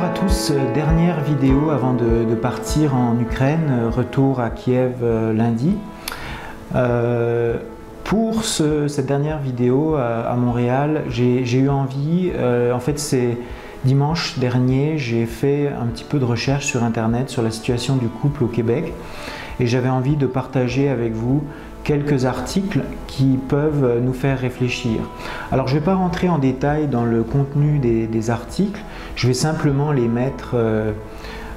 Bonjour à tous, dernière vidéo avant de partir en Ukraine, retour à Kiev lundi. Pour cette dernière vidéo à Montréal, j'ai eu envie, en fait c'est dimanche dernier, j'ai fait un petit peu de recherche sur internet sur la situation du couple au Québec et j'avais envie de partager avec vous quelques articles qui peuvent nous faire réfléchir. Alors je ne vais pas rentrer en détail dans le contenu des articles, je vais simplement les mettre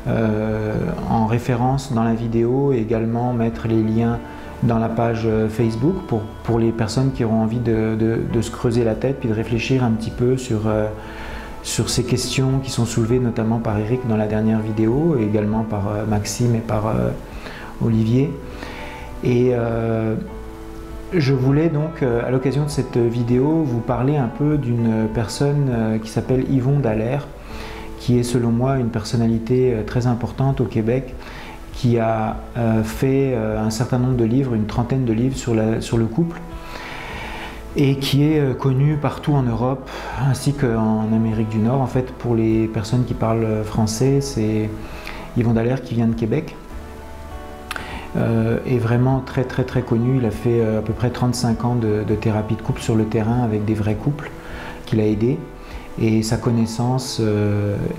en référence dans la vidéo et également mettre les liens dans la page Facebook pour les personnes qui auront envie de se creuser la tête puis de réfléchir un petit peu sur ces questions qui sont soulevées notamment par Eric dans la dernière vidéo et également par Maxime et par Olivier. Et je voulais donc, à l'occasion de cette vidéo, vous parler un peu d'une personne qui s'appelle Yvon Dallaire, qui est selon moi une personnalité très importante au Québec, qui a fait un certain nombre de livres, une trentaine de livres sur le couple, et qui est connu partout en Europe ainsi qu'en Amérique du Nord. En fait, pour les personnes qui parlent français, c'est Yvon Dallaire qui vient de Québec. Est vraiment très connu. Il a fait à peu près 35 ans de thérapie de couple sur le terrain avec des vrais couples qu'il a aidés. Et sa connaissance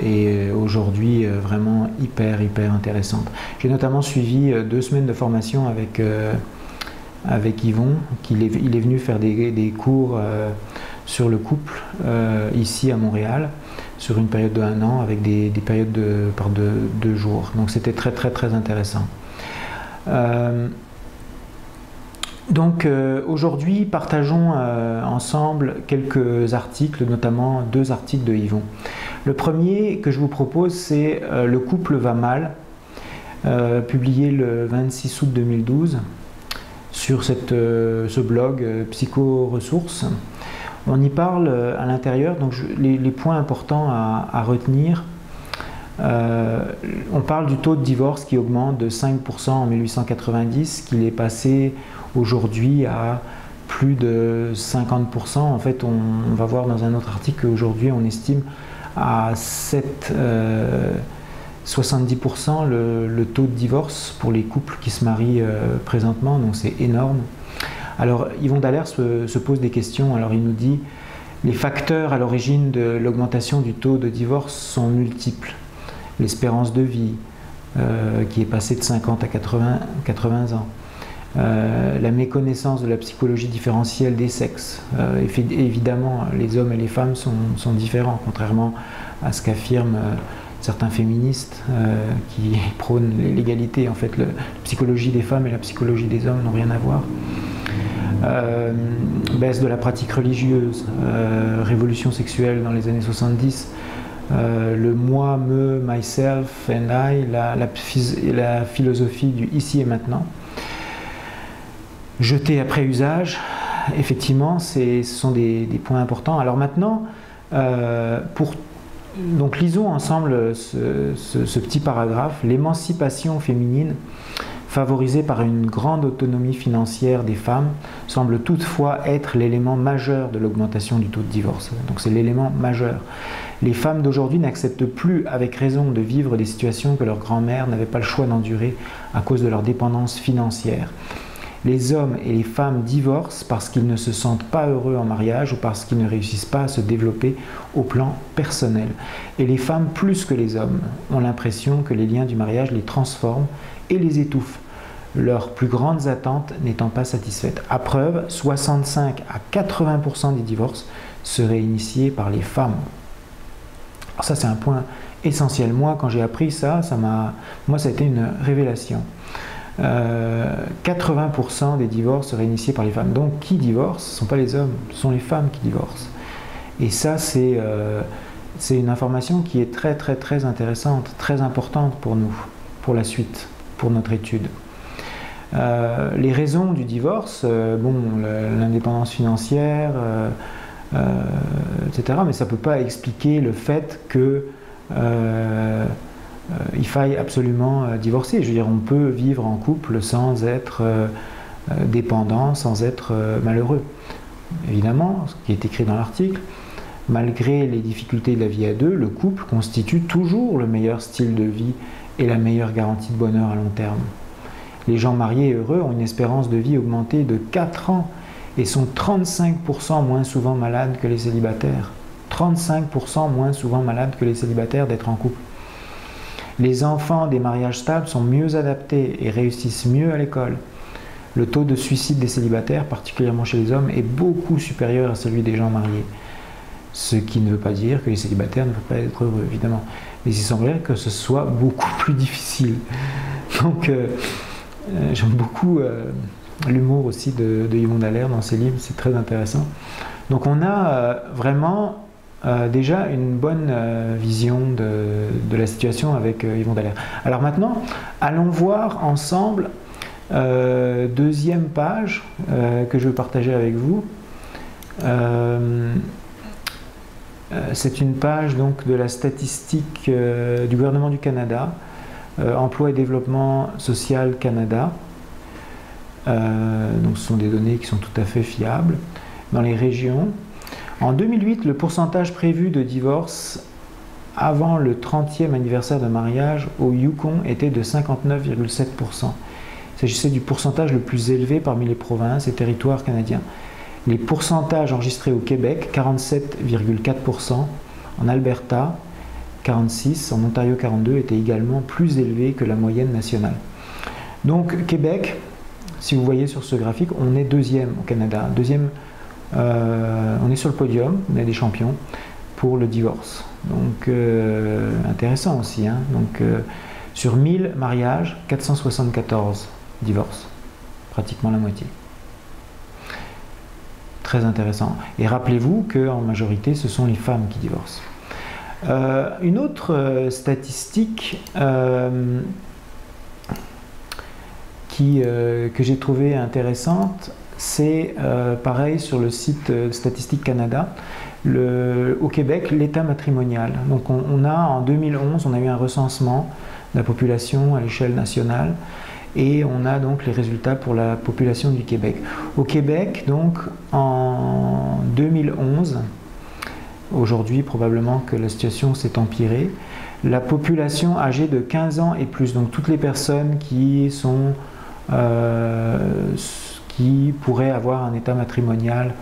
est aujourd'hui vraiment hyper intéressante. J'ai notamment suivi 2 semaines de formation avec Yvon, il est venu faire des cours sur le couple ici à Montréal sur une période de 1 an avec des périodes par 2 jours. Donc c'était très intéressant. Donc aujourd'hui, partageons ensemble quelques articles, notamment 2 articles de Yvon. Le premier que je vous propose, c'est Le couple va mal, publié le 26 août 2012 sur ce blog Psycho-Ressources. On y parle à l'intérieur, donc les points importants à retenir. On parle du taux de divorce qui augmente de 5% en 1890, qu'il est passé aujourd'hui à plus de 50%. En fait, on va voir dans un autre article qu'aujourd'hui on estime à 70% le taux de divorce pour les couples qui se marient présentement, donc c'est énorme. Alors Yvon Dallaire se pose des questions. Alors il nous dit les facteurs à l'origine de l'augmentation du taux de divorce sont multiples. L'espérance de vie qui est passée de 50 à 80 ans, la méconnaissance de la psychologie différentielle des sexes. Évidemment, les hommes et les femmes sont différents, contrairement à ce qu'affirment certains féministes qui prônent l'égalité. En fait, la psychologie des femmes et la psychologie des hommes n'ont rien à voir. Baisse de la pratique religieuse, révolution sexuelle dans les années 70, le moi, me, myself and I, la philosophie du ici et maintenant. Jeter après usage, effectivement, ce sont des points importants. Alors maintenant, donc lisons ensemble ce petit paragraphe. L'émancipation féminine, favorisée par une grande autonomie financière des femmes, semble toutefois être l'élément majeur de l'augmentation du taux de divorce. Donc c'est l'élément majeur. Les femmes d'aujourd'hui n'acceptent plus avec raison de vivre des situations que leur grand-mère n'avait pas le choix d'endurer à cause de leur dépendance financière. Les hommes et les femmes divorcent parce qu'ils ne se sentent pas heureux en mariage ou parce qu'ils ne réussissent pas à se développer au plan personnel. Et les femmes, plus que les hommes, ont l'impression que les liens du mariage les transforment et les étouffent, leurs plus grandes attentes n'étant pas satisfaites. À preuve, 65 à 80% des divorces seraient initiés par les femmes. Alors ça, c'est un point essentiel. Moi, quand j'ai appris ça, ça a été une révélation. 80% des divorces seraient initiés par les femmes. Donc, qui divorce? Ce ne sont pas les hommes, ce sont les femmes qui divorcent. Et ça, c'est une information qui est très intéressante, très importante pour nous, pour la suite, pour notre étude. Les raisons du divorce, l'indépendance financière, etc. Mais ça ne peut pas expliquer le fait que il faille absolument divorcer. Je veux dire, on peut vivre en couple sans être dépendant, sans être malheureux. Évidemment, ce qui est écrit dans l'article, Malgré les difficultés de la vie à deux, le couple constitue toujours le meilleur style de vie et la meilleure garantie de bonheur à long terme. Les gens mariés et heureux ont une espérance de vie augmentée de 4 ans et sont 35% moins souvent malades que les célibataires. 35% moins souvent malades que les célibataires d'être en couple. Les enfants des mariages stables sont mieux adaptés et réussissent mieux à l'école. Le taux de suicide des célibataires, particulièrement chez les hommes, est beaucoup supérieur à celui des gens mariés. Ce qui ne veut pas dire que les célibataires ne peuvent pas être heureux, évidemment. Mais il semblerait que ce soit beaucoup plus difficile. Donc, j'aime beaucoup l'humour aussi de Yvon Dallaire dans ses livres, c'est très intéressant. Donc, on a vraiment déjà une bonne vision de la situation avec Yvon Dallaire. Alors maintenant, allons voir ensemble deuxième page que je veux partager avec vous. C'est une page donc de la statistique du gouvernement du Canada, Emploi et Développement Social Canada. Donc ce sont des données qui sont tout à fait fiables. Dans les régions, en 2008, le pourcentage prévu de divorce avant le 30e anniversaire de mariage au Yukon était de 59,7%. Il s'agissait du pourcentage le plus élevé parmi les provinces et territoires canadiens. Les pourcentages enregistrés au Québec, 47,4%, en Alberta, 46%, en Ontario, 42%, étaient également plus élevés que la moyenne nationale. Donc Québec, si vous voyez sur ce graphique, on est deuxième au Canada. On est sur le podium, on est des champions pour le divorce. Donc intéressant aussi. Hein. Donc, sur 1000 mariages, 474 divorces, pratiquement la moitié. Très intéressant. Et rappelez-vous qu'en majorité, ce sont les femmes qui divorcent. Une autre statistique que j'ai trouvée intéressante, c'est pareil sur le site Statistique Canada, au Québec, l'état matrimonial. Donc on a en 2011, on a eu un recensement de la population à l'échelle nationale et on a donc les résultats pour la population du Québec. Au Québec, donc en 2011, aujourd'hui probablement que la situation s'est empirée, la population âgée de 15 ans et plus, donc toutes les personnes qui pourraient avoir un état matrimonial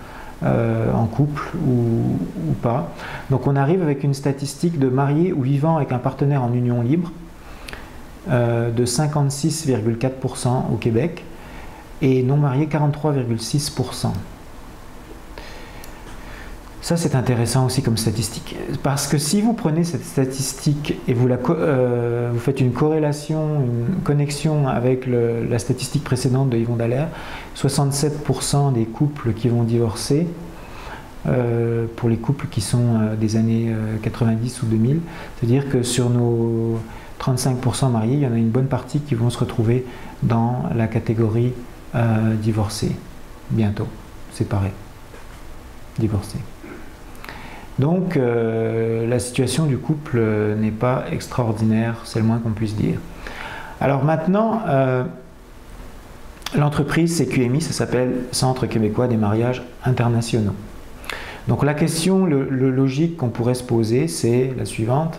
en couple ou pas. Donc on arrive avec une statistique de mariés ou vivant avec un partenaire en union libre de 56,4% au Québec et non mariés 43,6%. Ça c'est intéressant aussi comme statistique, parce que si vous prenez cette statistique et vous faites une corrélation, une connexion avec la statistique précédente de Yvon Dallaire, 67% des couples qui vont divorcer, pour les couples qui sont des années 90 ou 2000, c'est-à-dire que sur nos 35% mariés, il y en a une bonne partie qui vont se retrouver dans la catégorie divorcés, bientôt, séparés, divorcés. Donc la situation du couple n'est pas extraordinaire, c'est le moins qu'on puisse dire. Alors maintenant, l'entreprise CQMI, ça s'appelle Centre québécois des mariages internationaux. Donc la question logique qu'on pourrait se poser, c'est la suivante.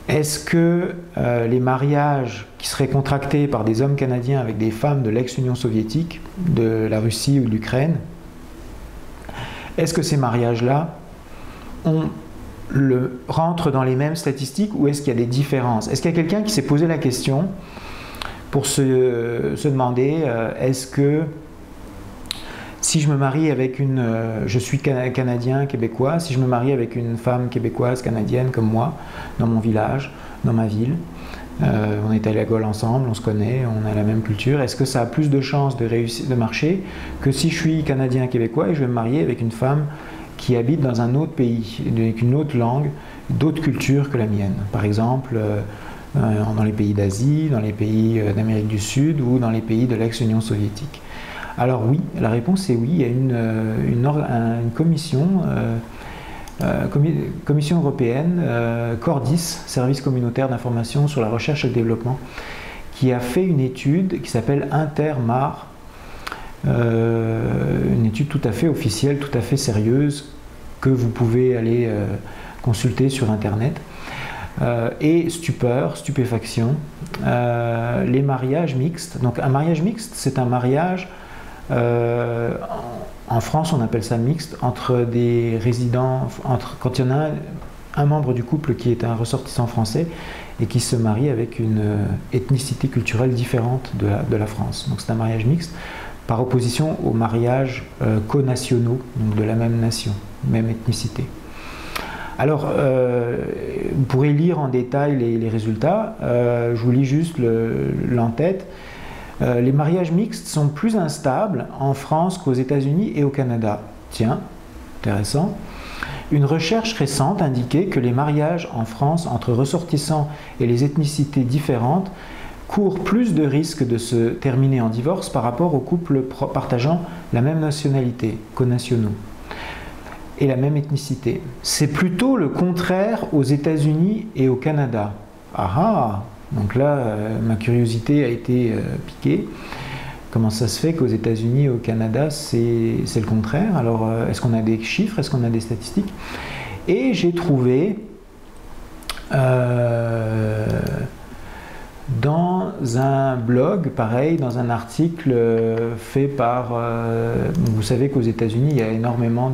Est-ce que les mariages qui seraient contractés par des hommes canadiens avec des femmes de l'ex-Union soviétique, de la Russie ou de l'Ukraine, est-ce que ces mariages-là rentrent dans les mêmes statistiques ou est-ce qu'il y a des différences? Est-ce qu'il y a quelqu'un qui s'est posé la question pour se demander est-ce que si je me marie avec je suis canadien, québécois, si je me marie avec une femme québécoise, canadienne comme moi, dans mon village, dans ma ville, on est allé à l'école ensemble, on se connaît, on a la même culture, est-ce que ça a plus de chances de marcher que si je suis canadien, québécois et je vais me marier avec une femme qui habite dans un autre pays, avec une autre langue, d'autres cultures que la mienne. Par exemple, dans les pays d'Asie, dans les pays d'Amérique du Sud ou dans les pays de l'ex-Union soviétique. Alors oui, la réponse est oui, il y a une commission, commission européenne, Cordis, Service communautaire d'information sur la recherche et le développement, qui a fait une étude qui s'appelle Intermar, une étude tout à fait officielle, tout à fait sérieuse, que vous pouvez aller consulter sur Internet. Et stupeur, stupéfaction, les mariages mixtes. Donc un mariage mixte, c'est un mariage, en France on appelle ça mixte, entre des résidents, quand il y en a un membre du couple qui est un ressortissant français et qui se marie avec une ethnicité culturelle différente de la France. Donc c'est un mariage mixte, par opposition aux mariages connationaux, donc de la même nation, même ethnicité. Alors, vous pourrez lire en détail les résultats. Je vous lis juste l'en-tête. Les mariages mixtes sont plus instables en France qu'aux États-Unis et au Canada. Tiens, intéressant. Une recherche récente indiquait que les mariages en France entre ressortissants et les ethnicités différentes courent plus de risques de se terminer en divorce par rapport aux couples partageant la même nationalité, connationaux, et la même ethnicité. C'est plutôt le contraire aux États-Unis et au Canada. Ah ah! Donc là, ma curiosité a été piquée. Comment ça se fait qu'aux États-Unis et au Canada, c'est le contraire? Alors, est-ce qu'on a des chiffres? Est-ce qu'on a des statistiques? Et j'ai trouvé dans un blog, pareil, dans un article fait par... vous savez qu'aux États-Unis, il y a énormément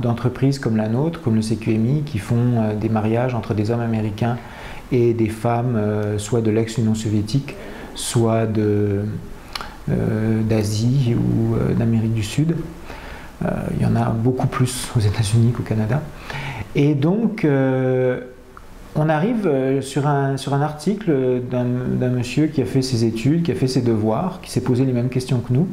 d'entreprises comme la nôtre, comme le CQMI, qui font des mariages entre des hommes américains et des femmes, soit de l'ex-Union soviétique, soit d'Asie ou d'Amérique du Sud. Il y en a beaucoup plus aux États-Unis qu'au Canada. Et donc, on arrive sur un article d'un monsieur qui a fait ses études, qui a fait ses devoirs, qui s'est posé les mêmes questions que nous,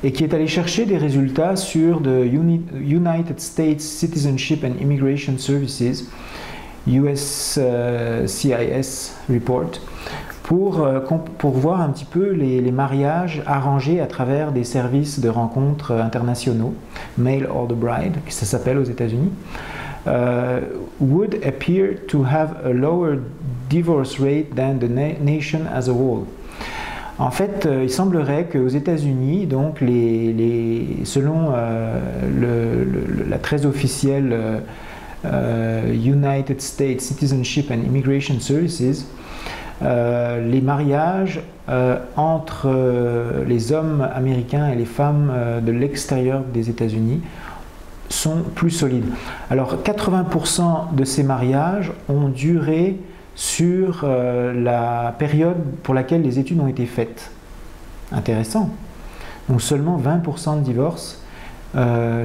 et qui est allé chercher des résultats sur le United States Citizenship and Immigration Services, USCIS Report, pour voir un petit peu les mariages arrangés à travers des services de rencontres internationaux, Mail Order Bride, que ça s'appelle aux États-Unis, would appear to have a lower divorce rate than the nation as a whole. En fait, il semblerait qu'aux États-Unis, donc selon la très officielle United States Citizenship and Immigration Services, les mariages entre les hommes américains et les femmes de l'extérieur des États-Unis sont plus solides. Alors 80% de ces mariages ont duré sur la période pour laquelle les études ont été faites. Intéressant. Donc seulement 20% de divorces.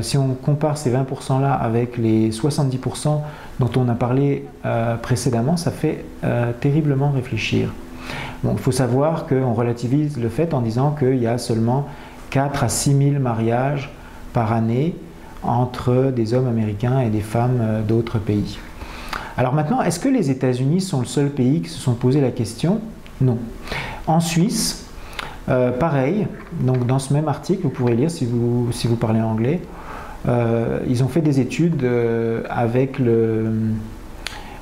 Si on compare ces 20%-là avec les 70% dont on a parlé précédemment, ça fait terriblement réfléchir. Bon, il faut savoir qu'on relativise le fait en disant qu'il y a seulement 4 à 6 000 mariages par année entre des hommes américains et des femmes d'autres pays. Alors maintenant, est-ce que les États-Unis sont le seul pays qui se sont posé la question? Non. En Suisse, pareil, donc dans ce même article, vous pourrez lire si vous parlez anglais, ils ont fait des études avec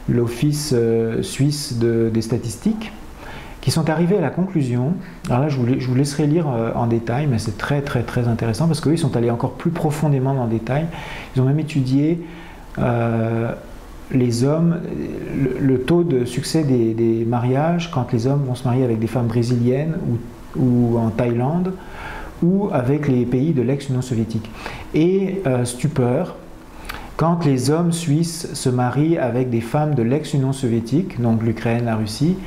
l'Office suisse des statistiques, qui sont arrivés à la conclusion, alors là je vous laisserai lire en détail, mais c'est très très très intéressant parce qu'eux ils sont allés encore plus profondément dans le détail, ils ont même étudié les hommes, le taux de succès des mariages quand les hommes vont se marier avec des femmes brésiliennes ou en Thaïlande ou avec les pays de l'ex-Union soviétique. Et stupeur, quand les hommes suisses se marient avec des femmes de l'ex-Union soviétique, donc l'Ukraine, la Russie,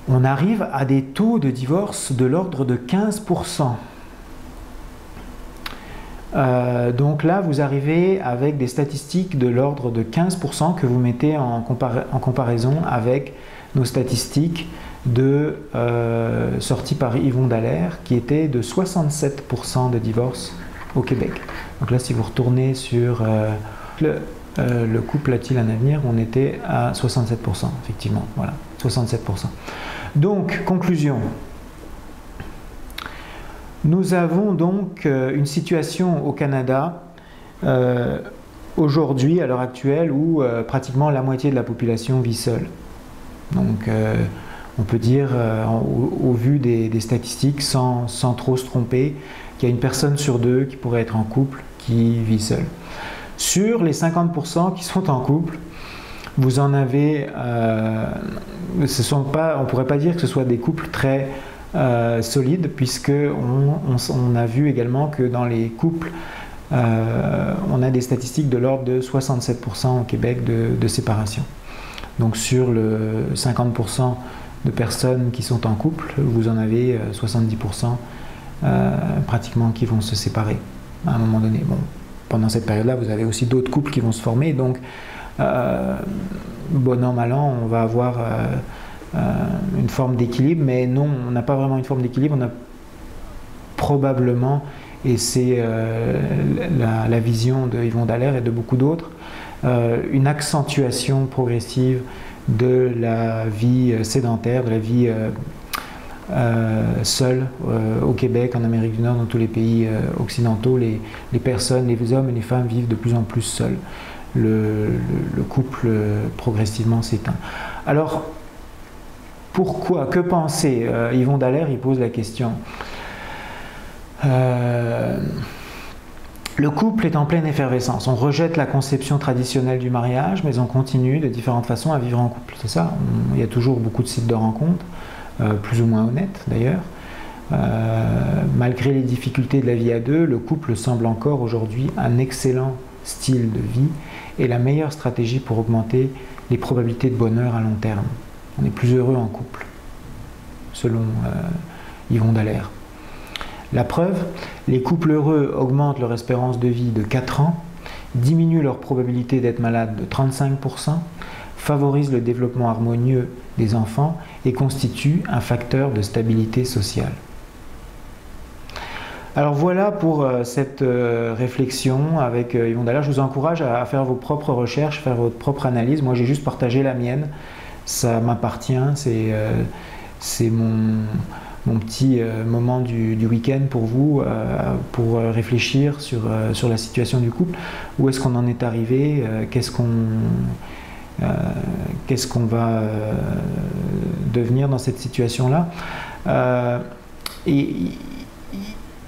on arrive à des taux de divorce de l'ordre de 15%. Donc là, vous arrivez avec des statistiques de l'ordre de 15% que vous mettez en comparaison avec nos statistiques sorties par Yvon Dallaire, qui étaient de 67% de divorce au Québec. Donc là, si vous retournez sur le couple a-t-il un avenir, on était à 67%, effectivement, voilà, 67%. Donc, conclusion. Nous avons donc une situation au Canada aujourd'hui, à l'heure actuelle, où pratiquement la moitié de la population vit seule. Donc on peut dire, au vu des statistiques, sans trop se tromper, qu'il y a une personne sur deux qui pourrait être en couple qui vit seule. Sur les 50% qui sont en couple, vous en avez, on ne pourrait pas dire que ce soit des couples très solides, puisqu'on a vu également que dans les couples, on a des statistiques de l'ordre de 67% au Québec de séparation. Donc sur le 50% de personnes qui sont en couple, vous en avez 70% pratiquement qui vont se séparer à un moment donné. Bon, pendant cette période-là, vous avez aussi d'autres couples qui vont se former, donc bon an, mal an, on va avoir une forme d'équilibre, mais non, on n'a pas vraiment une forme d'équilibre, on a probablement, et c'est la vision de Yvon Dallaire et de beaucoup d'autres, une accentuation progressive de la vie sédentaire, de la vie seule au Québec, en Amérique du Nord, dans tous les pays occidentaux. Les personnes, les hommes et les femmes vivent de plus en plus seuls. Le couple progressivement s'éteint. Alors, pourquoi? Que penser? Yvon Dallaire, il pose la question. Le couple est en pleine effervescence. On rejette la conception traditionnelle du mariage, mais on continue de différentes façons à vivre en couple. C'est ça. Il y a toujours beaucoup de sites de rencontres, plus ou moins honnêtes d'ailleurs. Malgré les difficultés de la vie à deux, le couple semble encore aujourd'hui un excellent style de vie et la meilleure stratégie pour augmenter les probabilités de bonheur à long terme. On est plus heureux en couple, selon Yvon Dallaire. La preuve, les couples heureux augmentent leur espérance de vie de 4 ans, diminuent leur probabilité d'être malade de 35%, favorisent le développement harmonieux des enfants et constituent un facteur de stabilité sociale. Alors voilà pour cette réflexion avec Yvon Dallaire. Je vous encourage à faire vos propres recherches, faire votre propre analyse. Moi j'ai juste partagé la mienne, ça m'appartient, c'est mon petit moment du week-end pour vous, pour réfléchir sur la situation du couple. Où est-ce qu'on en est arrivé, qu'est-ce qu'on va devenir dans cette situation-là.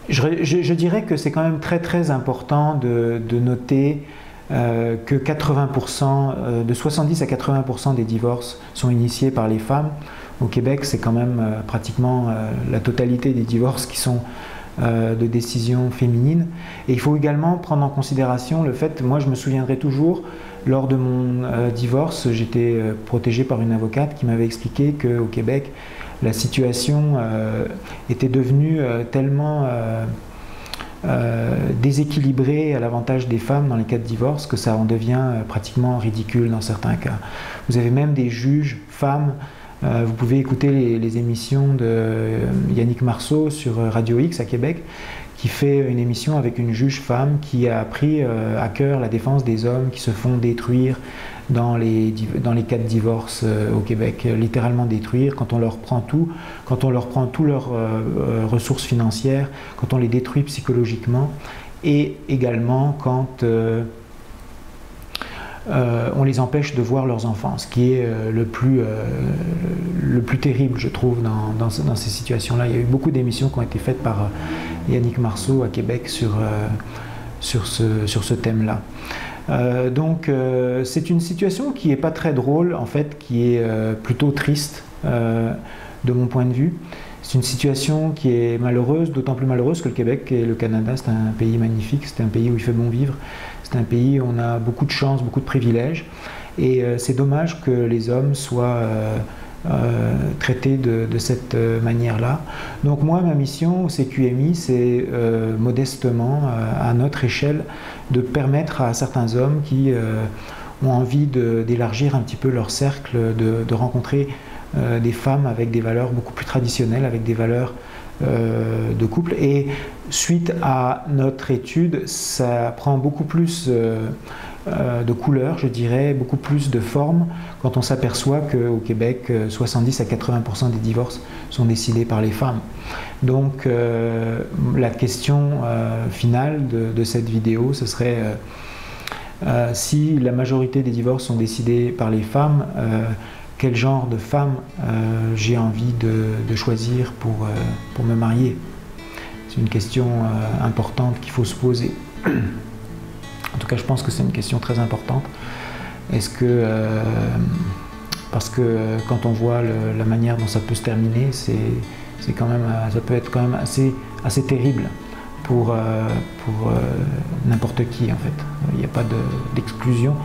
Je dirais que c'est quand même très très important de noter que 80%, de 70 à 80% des divorces sont initiés par les femmes. Au Québec, c'est quand même pratiquement la totalité des divorces qui sont de décision féminine. Et il faut également prendre en considération le fait, moi je me souviendrai toujours, lors de mon divorce, j'étais protégé par une avocate qui m'avait expliqué qu'au Québec, la situation était devenue tellement déséquilibrée à l'avantage des femmes dans les cas de divorce que ça en devient pratiquement ridicule dans certains cas. Vous avez même des juges femmes. Vous pouvez écouter les émissions de Yannick Marceau sur Radio X à Québec, qui fait une émission avec une juge femme qui a pris à cœur la défense des hommes qui se font détruire dans les cas de divorce au Québec, littéralement détruire, quand on leur prend tout, quand on leur prend toutes leurs ressources financières, quand on les détruit psychologiquement, et également quand on les empêche de voir leurs enfants, ce qui est le plus terrible, je trouve, dans ces situations-là. Il y a eu beaucoup d'émissions qui ont été faites par Yannick Marceau à Québec sur ce thème-là. Donc c'est une situation qui n'est pas très drôle, en fait, qui est plutôt triste de mon point de vue. C'est une situation qui est malheureuse, d'autant plus malheureuse que le Québec et le Canada, c'est un pays magnifique, c'est un pays où il fait bon vivre, c'est un pays où on a beaucoup de chance, beaucoup de privilèges, et c'est dommage que les hommes soient traités de cette manière-là. Donc moi, ma mission au CQMI, c'est modestement, à notre échelle, de permettre à certains hommes qui ont envie d'élargir un petit peu leur cercle, de rencontrer des femmes avec des valeurs beaucoup plus traditionnelles, avec des valeurs de couple. Et suite à notre étude, ça prend beaucoup plus de couleurs, je dirais, beaucoup plus de formes, quand on s'aperçoit qu'au Québec, 70 à 80% des divorces sont décidés par les femmes. Donc la question finale de cette vidéo, ce serait si la majorité des divorces sont décidés par les femmes, quel genre de femme j'ai envie de choisir pour me marier. C'est une question importante qu'il faut se poser. En tout cas, je pense que c'est une question très importante. Est-ce que, parce que quand on voit la manière dont ça peut se terminer, c'est quand même, ça peut être quand même assez terrible pour n'importe qui en fait. Il n'y a pas d'exclusion.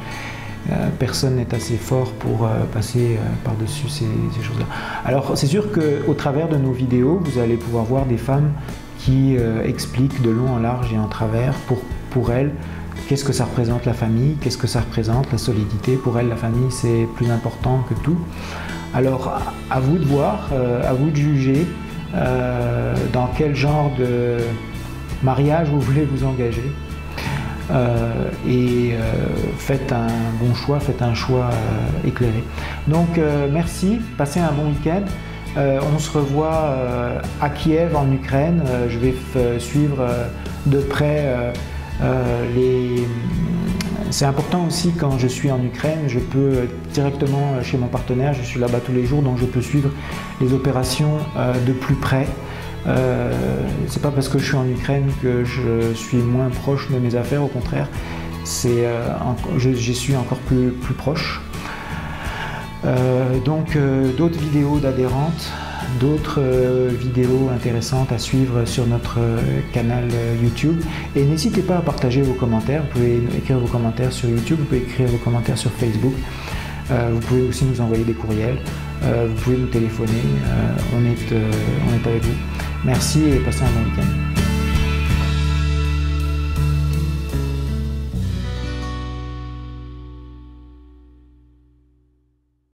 Personne n'est assez fort pour passer par-dessus ces choses-là. Alors c'est sûr qu'au travers de nos vidéos, vous allez pouvoir voir des femmes qui expliquent de long en large et en travers pour elles qu'est-ce que ça représente la famille, qu'est-ce que ça représente la solidité. Pour elles, la famille, c'est plus important que tout. Alors à vous de voir, à vous de juger dans quel genre de mariage vous voulez vous engager. Faites un bon choix, faites un choix éclairé. Donc merci, passez un bon week-end. On se revoit à Kiev en Ukraine. Je vais suivre de près c'est important aussi quand je suis en Ukraine, je peux directement chez mon partenaire, je suis là-bas tous les jours, donc je peux suivre les opérations de plus près. C'est pas parce que je suis en Ukraine que je suis moins proche de mes affaires, au contraire, j'y suis encore plus proche. Donc d'autres vidéos d'adhérentes, d'autres vidéos intéressantes à suivre sur notre canal YouTube. Et n'hésitez pas à partager vos commentaires. Vous pouvez écrire vos commentaires sur YouTube, vous pouvez écrire vos commentaires sur Facebook. Vous pouvez aussi nous envoyer des courriels. Vous pouvez nous téléphoner. On est avec vous. Merci et passez un bon week-end.